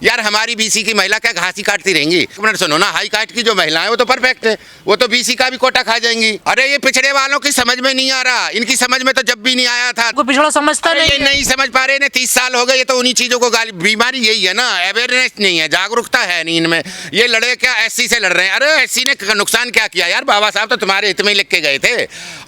यार हमारी बीसी की महिला क्या घास ही काटती रहेंगी? एक मिनट सुनो ना, हाई कास्ट की जो महिला है वो तो परफेक्ट है, वो तो बीसी का भी कोटा खा जाएंगी। अरे ये पिछड़े वालों की समझ में नहीं आ रहा, इनकी समझ में तो जब भी नहीं आया था। कोई पिछड़ा समझता अरे नहीं ये है। नहीं समझ पा रहे हैं, 30 साल हो गए, ये तो उन्हीं चीजों को गाली, बीमारी यही है ना, अवेयरनेस नहीं है, जागरूकता है नहीं इनमें। ये लड़े क्या एससी से लड़ रहे हैं? अरे एससी ने नुकसान क्या किया यार? बाबा साहब तो तुम्हारे हित में लिख के गए थे,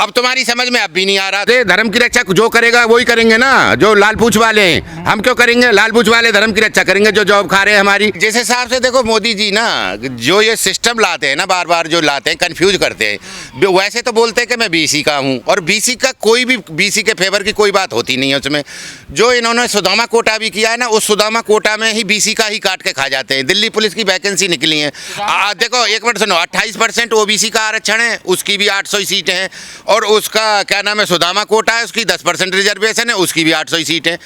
अब तुम्हारी समझ में अब भी नहीं आ रहा। धर्म की रक्षा जो करेगा वही करेंगे ना, जो लाल पूछ वाले हैं। हम क्यों करेंगे? लाल पूछ वाले धर्म की रक्षा करेंगे जो जॉब खा रहे हैं हमारी। जिस हिसाब से देखो मोदी जी ना, जो ये सिस्टम लाते हैं ना, बार बार जो लाते हैं, कंफ्यूज करते हैं। वैसे तो बोलते हैं कि मैं बीसी का हूँ, और बीसी का कोई भी बीसी के फेवर की कोई बात होती नहीं है उसमें। जो इन्होंने सुदामा कोटा भी किया है ना, उस सुदामा कोटा में ही बीसी का ही काट के खा जाते हैं। दिल्ली पुलिस की वैकेंसी निकली है, देखो एक मिनट सुनो, 28% ओबीसी का आरक्षण है, उसकी भी 800 सीटें हैं, और उसका क्या नाम है, सुदामा कोटा है, उसकी 10% रिजर्वेशन है, उसकी भी 800 सीटें।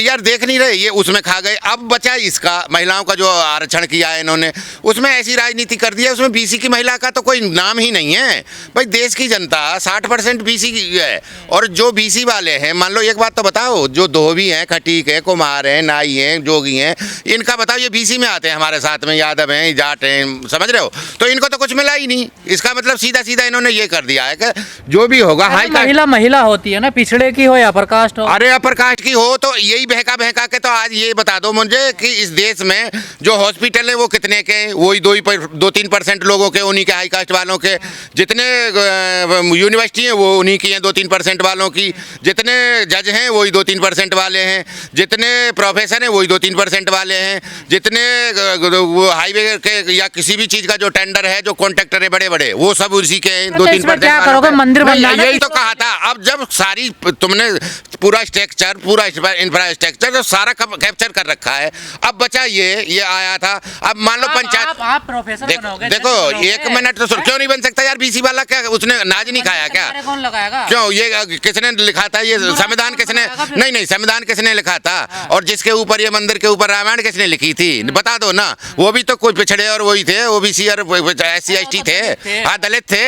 यार देख नहीं रहे, ये उसमें खा गए। अब बचा इसका, महिलाओं का जो आरक्षण किया है इन्होंने, उसमें ऐसी राजनीति कर दी है, उसमें बीसी की महिला का तो कोई नाम ही नहीं है। भाई देश की जनता 60% बीसी की है, और जो बीसी वाले हैं, मान लो एक बात तो बताओ, जो धोबी हैं, खटीक हैं, कुम्हार हैं, नाई हैं, जोगी हैं, इनका बताओ, ये बीसी में आते हैं हमारे साथ में, यादव हैं, जाट हैं, समझ रहे हो? तो इनको तो कुछ मिला ही नहीं। इसका मतलब सीधा सीधा इन्होंने ये कर दिया है कि जो भी होगा हाई महिला महिला होती है ना, पिछड़े की हो या अपर कास्ट हो। अरे अपर कास्ट की हो तो यही बहका बहका के, तो आज ये बता दो मुझे कि इस देश में जो हॉस्पिटल है वो कितने के? वही 2-3% लोगों के, उन्हीं के हाई कास्ट वालों के। जितने यूनिवर्सिटी हैं वो उन्हीं की हैं, 2-3% वालों की। जितने जज हैं वही 2-3% वाले हैं। जितने प्रोफेसर हैं वही 2-3% वाले हैं। जितने वो हाईवे के या किसी भी चीज का जो टेंडर है, जो कॉन्ट्रैक्टर है बड़े बड़े, वो सब उसी के 2-3%। क्या करोगे? मंदिर बनवाना, यही तो कहा था। अब जब सारी तुमने पूरा स्ट्रक्चर, पूरा इंफ्रास्ट्रक्चर तो सारा कैप्चर कर रखा है, अब बचा ये आया था। अब मान लो पंचायत, आप प्रोफेसर बनोगे, देखो एक मिनट तो क्यों नहीं बन सकता यार? बीसी वाला क्या उसने नाज नहीं खाया क्या? कौन लगाएगा? क्यों? ये किसने लिखा था? ये संविधान किसने? नहीं, संविधान किसने लिखा था? और जिसके ऊपर, ये मंदिर के ऊपर रामायण किसने लिखी थी? बता दो ना। वो भी तो कोई पिछड़े और वही थे, ओबीसी और SC ST थे, हाँ दलित थे।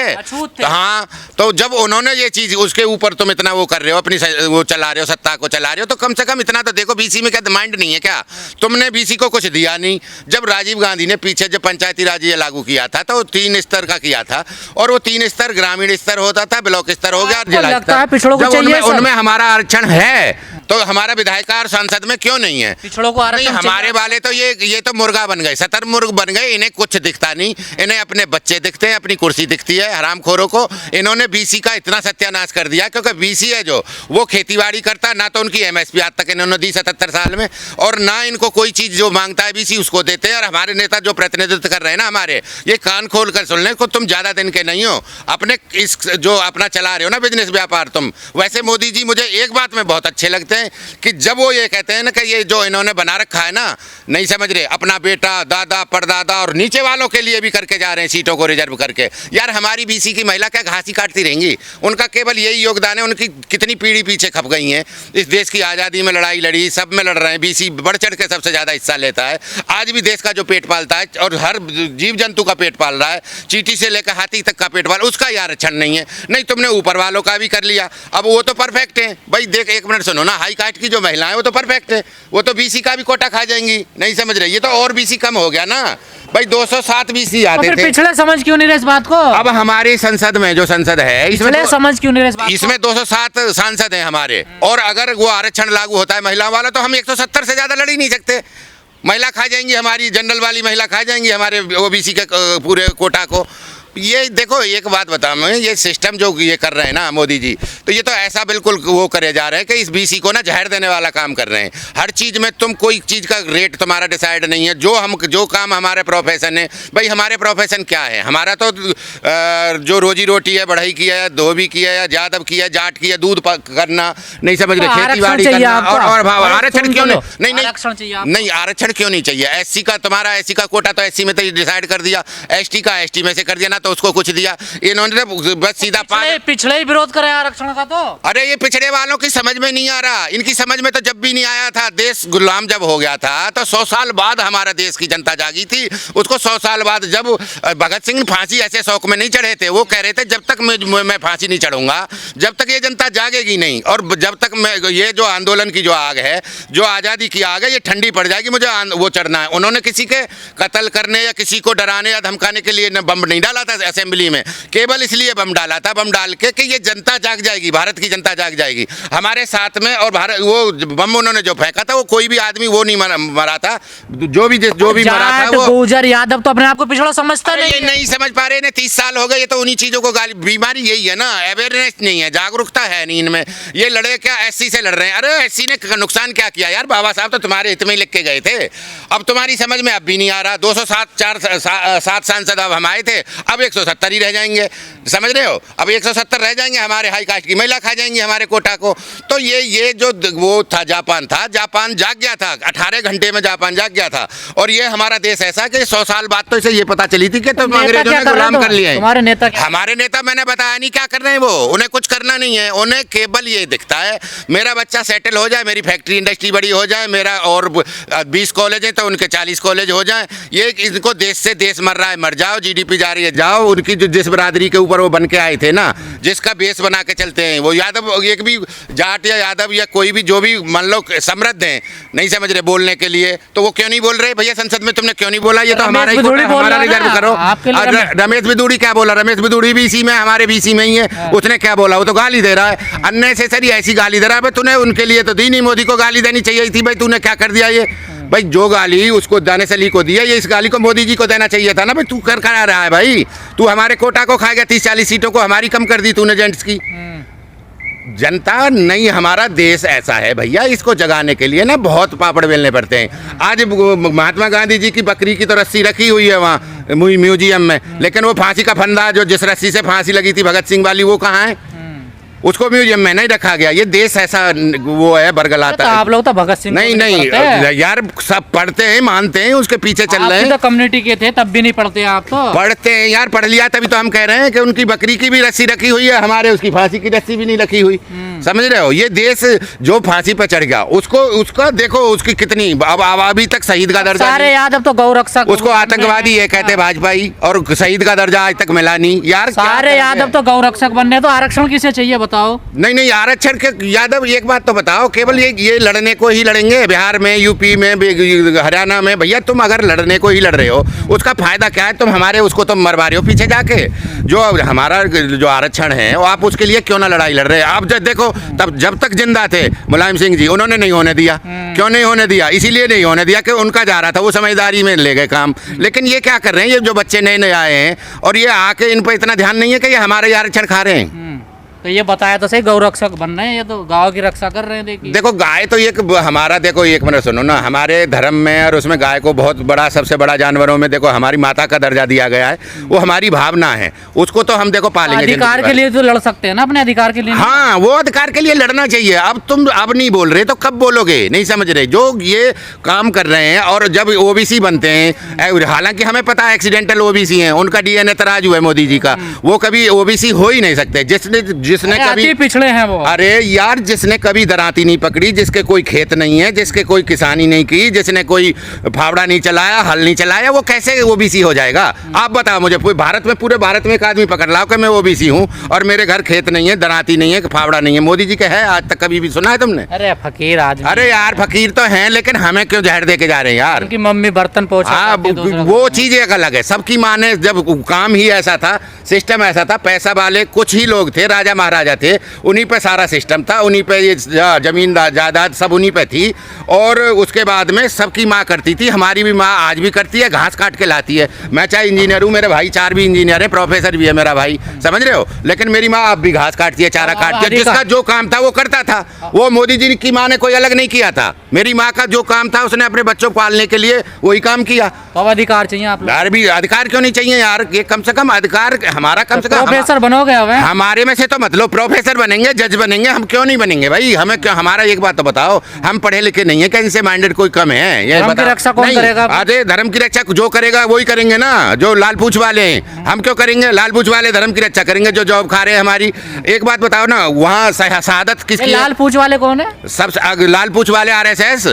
हाँ, तो जब उन्होंने ये चीज, उसके ऊपर तुम इतना वो कर रहे हो, अपनी वो चला रहे हो, सत्ता को चला रहे हो, तो कम से कम इतना तो देखो, बीसी में क्या माइंड नहीं है क्या? तुमने बीसी को कुछ दिया नहीं। जब राजीव गांधी ने पीछे जब पंचायती राज ये लागू किया था, तो 3 स्तर का किया था, और वो 3 स्तर ग्रामीण स्तर होता था, ब्लॉक स्तर हो गया, जिला स्तर। उनमें हमारा आरक्षण है, तो हमारा विधायक और सांसद में क्यों नहीं है? पिछड़ों को आरक्षण नहीं, हमारे वाले तो ये तो मुर्गा बन गए, शतरमुर्ग बन गए। इन्हें कुछ दिखता नहीं, इन्हें अपने बच्चे दिखते हैं, अपनी कुर्सी दिखती है। हरामखोरों को इन्होंने बीसी का इतना सत्यानाश कर दिया, क्योंकि बीसी है जो, वो खेतीबाड़ी करता ना, तो उनकी MSP आज तक इन्होंने दी 77 साल में, और ना इनको कोई चीज जो मांगता है बीसी उसको देते हैं। और हमारे नेता जो प्रतिनिधित्व कर रहे हैं ना हमारे, ये कान खोल कर सुन लें, तुम ज्यादा दिन के नहीं हो, अपने इस जो अपना चला रहे हो ना बिजनेस व्यापार तुम। वैसे मोदी जी मुझे एक बात में बहुत अच्छे लगते हैं कि जब वो ये कहते हैं ना कि ये जो इन्होंने बना रखा है ना, नहीं समझ रहे, अपना बेटा, दादा, परदादा और नीचे वालों के लिए भी करके जा रहे हैं, सीटों को रिजर्व करके। यार हमारी बीसी की महिला क्या घास ही काटती रहेंगी? उनका केवल यही योगदान है। उनकी कितनी पीढ़ी पीछे खप गई हैं, इस देश की आज़ादी में लड़ाई लड़ी, सब में लड़ रहे हैं। बीसी बढ़ चढ़ के सबसे ज़्यादा हिस्सा लेता है। आज भी देश का जो पेट पालता है, और हर जीव जंतु का पेट पाल रहा है, चींटी से लेकर हाथी तक का पेट पाल, उसका ही आरक्षण नहीं है। नहीं, तुमने ऊपर वालों का भी कर लिया, अब वो तो परफेक्ट है। भाई देख, एक मिनट सुनो ना, हाई कास्ट की जो महिला है वो तो परफेक्ट है, वो तो बीसी का भी कोटा खा जाएंगी। नहीं समझ रहे? ये तो और बीसी कम हो गया ना भाई, 207 बीसी आते थे। पिछले समझ क्यों नहीं रहे इस बात को? अब हमारी संसद में, जो संसद है, इसमें समझ क्यों नहीं रहे इस बात को? इसमें 207 सांसद हैं हमारे, और अगर वो आरक्षण लागू होता है महिलाओं वाला, तो हम 170 से ज्यादा लड़ ही नहीं सकते। महिला खा जाएंगी, हमारी जनरल वाली महिला खा जाएंगी हमारे ओबीसी के पूरे कोटा को। ये देखो एक बात बताऊं मैं, ये सिस्टम जो ये कर रहे हैं ना मोदी जी, तो ये तो ऐसा बिल्कुल वो करे जा रहे हैं कि इस बीसी को ना जहर देने वाला काम कर रहे हैं। हर चीज़ में तुम, कोई चीज़ का रेट तुम्हारा डिसाइड नहीं है। जो काम हमारे प्रोफेशन है, भाई हमारे प्रोफेशन क्या है? हमारा तो जो रोजी रोटी है, बढ़ई की है, धोबी की है, या यादव की है, जाट की है, दूध करना, नहीं समझ रहे, खेती-बाड़ी करना। और आरक्षण क्यों नहीं? आरक्षण क्यों नहीं चाहिए? SC का, तुम्हारा SC का कोटा तो SC में तो डिसाइड कर दिया, ST का ST में से कर दिया ना, तो उसको कुछ दिया। इन्होंने बस सीधा पिछले ही विरोध करे आरक्षण का तो। अरे ये पिछड़े वालों की समझ में नहीं आ रहा, इनकी समझ में तो जब भी नहीं आया था। देश गुलाम जब हो गया था तो 100 साल बाद हमारा देश की जनता जागी थी। उसको 100 साल बाद जब भगत सिंह फांसी ऐसे शौक में नहीं चढ़े थे, वो कह रहे थे जब तक मैं फांसी नहीं चढ़ूंगा, जब तक ये जनता जागेगी नहीं, और जब तक मैं ये जो आंदोलन की जो आग है, जो आज़ादी की आग है, ये ठंडी पड़ जाएगी, मुझे वो चढ़ना है। उन्होंने किसी के कत्ल करने या किसी को डराने या धमकाने के लिए बम नहीं डाला था असेंबली में, केवल इसलिए बम डाला था, बम डाल के कि ये जनता जाग जाएगी, भारत की जनता जाग जाएगी हमारे साथ में। और भारत वो बम उन्होंने जो फेंका था वो कोई भी आदमी वो नहीं मरा था, जो भी मरा था वो गुर्जर यादव तो अपने आप को पिछड़ा समझता नहीं। ये नहीं समझ पा रहे, 30 साल हो गए, ये तो उन्हीं चीजों को गाली, बीमारी यही है ना, अवेयरनेस नहीं है, जागरूकता है नहीं इनमें। ये लड़े क्या एससी से लड़ रहे हैं? अरे एससी ने नुकसान क्या किया यार? बाबा साहब तो तुम्हारे हित में लिख के गए थे, अब तुम्हारी समझ में अब भी नहीं आ रहा। 207 सांसद अब हम आए थे, अब 170 ही रह जाएंगे, समझ रहे हो? अब 170 रह जाएंगे, हमारे हाई कास्ट की महिला खा जाएंगी हमारे कोटा को। तो ये जो वो था जापान जाग गया था, 18 घंटे में जापान जाग गया था। और ये हमारा देश ऐसा कि 100 साल बाद तो इसे ये पता चली थी कि तुम अंग्रेजों ने गुलाम कर लिए। हमारे नेता मैंने बताया नहीं क्या कर रहे हैं, वो उन्हें कुछ करना नहीं है, उन्हें केवल ये दिखता है मेरा बच्चा सेटल हो जाए, मेरी फैक्ट्री इंडस्ट्री बड़ी हो जाए, मेरा और 20 कॉलेज हैं तो उनके 40 कॉलेज हो जाएं। ये इनको देश से देश मर रहा है, मर जाओ, जीडीपी जा रही है जाओ। उनकी जो जिस बरादरी के ऊपर वो बन के आए थे ना, जिसका बेस बना के चलते हैं, वो यादव, एक भी जाट या यादव या कोई भी जो भी मान लो समृद्ध हैं, नहीं समझ रहे बोलने के लिए, तो वो क्यों नहीं बोल रहे? भैया संसद में तुमने क्यों नहीं बोला? ये तो हमारा रिजर्व करो। रमेश बिदूड़ी क्या बोला? रमेश बिदूड़ी भी इसी में, हमारे भी इसी में ही है। उसने क्या बोला? वो तो गाली दे रहा है, अननेसेसरी ऐसी गाली दे रहा है। तूने उनके लिए तो दी नहीं, मोदी को गाली देनी चाहिए थी भाई, तूने क्या कर दिया? ये भाई जो गाली उसको दानिश अली को दिया, ये इस गाली को मोदी जी को देना चाहिए था ना भाई। तू कर रहा है भाई, तू हमारे कोटा को खाएगा, 30-40 सीटों को हमारी कम कर दी तूने जेंट्स की। जनता नहीं, हमारा देश ऐसा है भैया, इसको जगाने के लिए ना बहुत पापड़ बेलने पड़ते हैं। आज महात्मा गांधी जी की बकरी की तो रस्सी रखी हुई है वहाँ म्यूजियम में, लेकिन वो फांसी का फंदा जो जिस रस्सी से फांसी लगी थी भगत सिंह वाली, वो कहाँ है? उसको म्यूजियम में नहीं रखा गया। ये देश ऐसा वो है, बरगलाता है। आप लोग तो भगत सिंह नहीं यार, सब पढ़ते हैं, मानते हैं, उसके पीछे चल रहे हैं। तो कम्युनिटी के थे तब भी नहीं पढ़ते आप तो? पढ़ते हैं यार, पढ़ लिया तभी तो हम कह रहे हैं कि उनकी बकरी की भी रस्सी रखी हुई है, हमारे उसकी फांसी की रस्सी भी नहीं रखी हुई। समझ रहे हो? ये देश जो फांसी पर चढ़ गया उसका देखो उसकी कितनी अब अभी तक शहीद का दर्जा। सारे यादव तो गौ रक्षक, उसको आतंकवादी ये कहते भाजपाई, और शहीद का दर्जा आज तक मिला नहीं यार। सारे यादव तो गौ रक्षक बनने, तो आरक्षण किसे चाहिए बताओ? नहीं आरक्षण के यादव, एक बात तो बताओ, केवल ये लड़ने को ही लड़ेंगे? बिहार में, यूपी में, हरियाणा में, भैया तुम अगर लड़ने को ही लड़ रहे हो, उसका फायदा क्या है? तुम हमारे उसको तुम मरवा रहे हो पीछे जाके। जो हमारा जो आरक्षण है वो आप उसके लिए क्यों ना लड़ाई लड़ रहे हैं? आप देखो तब जब तक जिंदा थे मुलायम सिंह जी, उन्होंने नहीं होने दिया। क्यों नहीं होने दिया? इसीलिए नहीं होने दिया कि उनका जा रहा था, वो समझदारी में ले गए काम। लेकिन ये क्या कर रहे हैं, ये जो बच्चे नए आए हैं और ये आके इन पर इतना ध्यान नहीं है कि ये हमारे आरक्षण खा रहे हैं। तो ये बताया तो सही, गौ रक्षक बन रहे हैं, ये तो गांव की रक्षा कर रहे हैं। देखो गाय तो एक हमारा, देखो एक मिनट सुनो ना, हमारे धर्म में और उसमें गाय को बहुत बड़ा, सबसे बड़ा जानवरों में देखो हमारी माता का दर्जा दिया गया है। वो हमारी भावना है, उसको तो हम देखो पालेंगे। अधिकार के लिए तो लड़ सकते हैं ना, अपने अधिकार के लिए। हाँ, वो अधिकार के लिए लड़ना चाहिए। अब तुम अब नहीं बोल रहे तो कब बोलोगे? नहीं समझ रहे जो ये काम कर रहे हैं। और जब ओबीसी बनते हैं, हालांकि हमें पता है एक्सीडेंटल ओबीसी हैं, उनका डीएनए तराजू है मोदी जी का, वो कभी ओबीसी हो ही नहीं सकते। जिसने कभी पिछड़े हैं वो, अरे यार जिसने कभी दराती नहीं पकड़ी, जिसके कोई खेत नहीं है, जिसके कोई किसानी नहीं की, जिसने कोई फावड़ा नहीं चलाया, हल नहीं चलाया, वो कैसे ओबीसी हो जाएगा? आप बताओ मुझे। पूरे भारत में एक आदमी पकड़ लाओ कि मैं ओबीसी हूँ और मेरे घर खेत नहीं है, दराती नहीं है, फावड़ा नहीं है। मोदी जी के है आज तक कभी भी सुना है तुमने? अरे फकीर आदमी। अरे यार फकीर तो हैं, लेकिन हमें क्यों जहर दे के जा रहे हैं यार? उनकी मम्मी बर्तन पोंछा, वो चीज एक अलग है। सबकी माँ ने, जब काम ही ऐसा था, सिस्टम ऐसा था, पैसा वाले कुछ ही लोग थे, राजा महाराजा थे, उन्हीं पे सारा सिस्टम था, उन्हीं पे ये जमीन जायदाद सब उन्हीं पे थी। और उसके बाद में सबकी माँ करती थी, हमारी भी माँ आज भी करती है, घास काट के लाती है। मैं चाहे इंजीनियर हूँ, मेरे भाई 4 भी इंजीनियर है, प्रोफेसर भी है मेरा भाई, समझ रहे हो? लेकिन मेरी माँ अब भी घास काटती है, चारा काटती है। जिसका जो काम था वो करता था, वो मोदी जी की माँ ने कोई अलग नहीं किया था। मेरी माँ का जो काम था उसने अपने बच्चों को पालने के लिए वही काम किया। तो अधिकार चाहिए आप यार, भी अधिकार क्यों नहीं चाहिए यार? ये कम से कम अधिकार हमारा, कम से कम प्रोफेसर बनोगे, हमारे में से तो मत मतलब प्रोफेसर बनेंगे, जज बनेंगे, हम क्यों नहीं बनेंगे भाई? हमें क्यों? हमारा एक बात तो बताओ, हम पढ़े लिखे नहीं है क्या? इनसे माइंडेड कोई कम है? ये धर्म की रक्षा कौन करेगा? अरे धर्म की रक्षा जो करेगा वही करेंगे ना, जो लाल पूछ वाले हैं। हम क्यों करेंगे? लाल पूछ वाले धर्म की रक्षा करेंगे, जो जॉब खा रहे हैं हमारी। एक बात बताओ ना, वहाँ शहादत किसकी है? लाल पूछ वाले कौन है? सब लाल पूछ वाले RSS।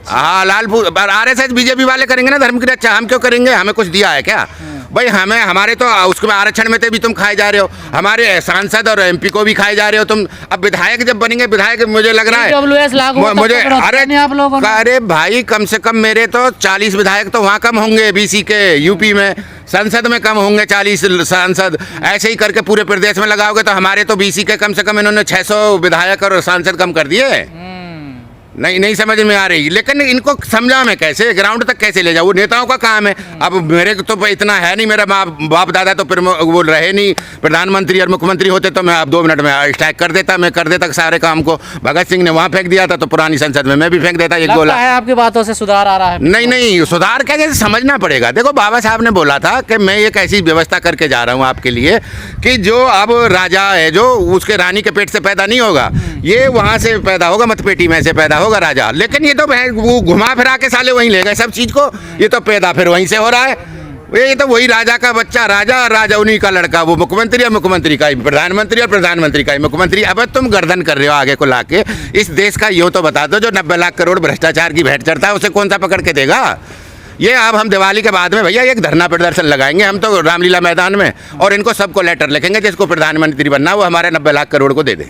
हाँ, लाल पूछ RSS BJP वाले करेंगे ना धर्म की रक्षा। हम क्यों करेंगे? हमें कुछ दिया है क्या भाई? हमें हमारे तो उसमें आरक्षण में तो भी तुम खाए जा रहे हो, हमारे सांसद और MP को भी खाए जा रहे हो तुम। अब विधायक जब बनेंगे, विधायक मुझे लग रहा है मुझे, अरे भाई कम से कम मेरे तो 40 विधायक तो वहाँ कम होंगे BC के, UP में संसद में कम होंगे 40 सांसद। ऐसे ही करके पूरे प्रदेश में लगाओगे तो हमारे तो BC के कम से कम इन्होंने 600 विधायक और सांसद कम कर दिए। नहीं समझ में आ रही, लेकिन इनको समझा मैं कैसे, ग्राउंड तक कैसे ले जाऊँ? वो नेताओं का काम है। अब मेरे तो इतना है नहीं, मेरा बाप दादा तो फिर वो रहे नहीं प्रधानमंत्री और मुख्यमंत्री होते तो मैं अब 2 मिनट में स्ट्राइक कर देता, मैं कर देता सारे काम को। भगत सिंह ने वहाँ फेंक दिया था तो पुरानी संसद में मैं भी फेंक देता एक गोला। आपकी बातों से सुधार आ रहा है? नहीं, सुधार क्या, जैसे समझना पड़ेगा। देखो बाबा साहब ने बोला था कि मैं एक ऐसी व्यवस्था करके जा रहा हूँ आपके लिए कि जो अब राजा है, जो उसके रानी के पेट से पैदा नहीं होगा, ये वहाँ से पैदा होगा, मतपेटी में से पैदा होगा राजा। लेकिन ये तो वो घुमा फिरा के साले वहीं ले गए सब चीज को। ये तो पैदा फिर वहीं से हो रहा है। ये तो वही राजा का बच्चा राजा, और राजा उन्हीं का लड़का वो मुख्यमंत्री, और मुख्यमंत्री का ही प्रधानमंत्री, और प्रधानमंत्री का ही मुख्यमंत्री। अब तुम गर्दन कर रहे हो आगे को लाके इस देश का। यूँ तो बता दो, जो 90 लाख करोड़ भ्रष्टाचार की भेंट चढ़ता है उसे कौन सा पकड़ के देगा? ये अब हम दिवाली के बाद में भैया एक धरना प्रदर्शन लगाएंगे हम तो रामलीला मैदान में, और इनको सबको लेटर लिखेंगे जिसको प्रधानमंत्री बनना वो हमारे 90 लाख करोड़ को दे दे।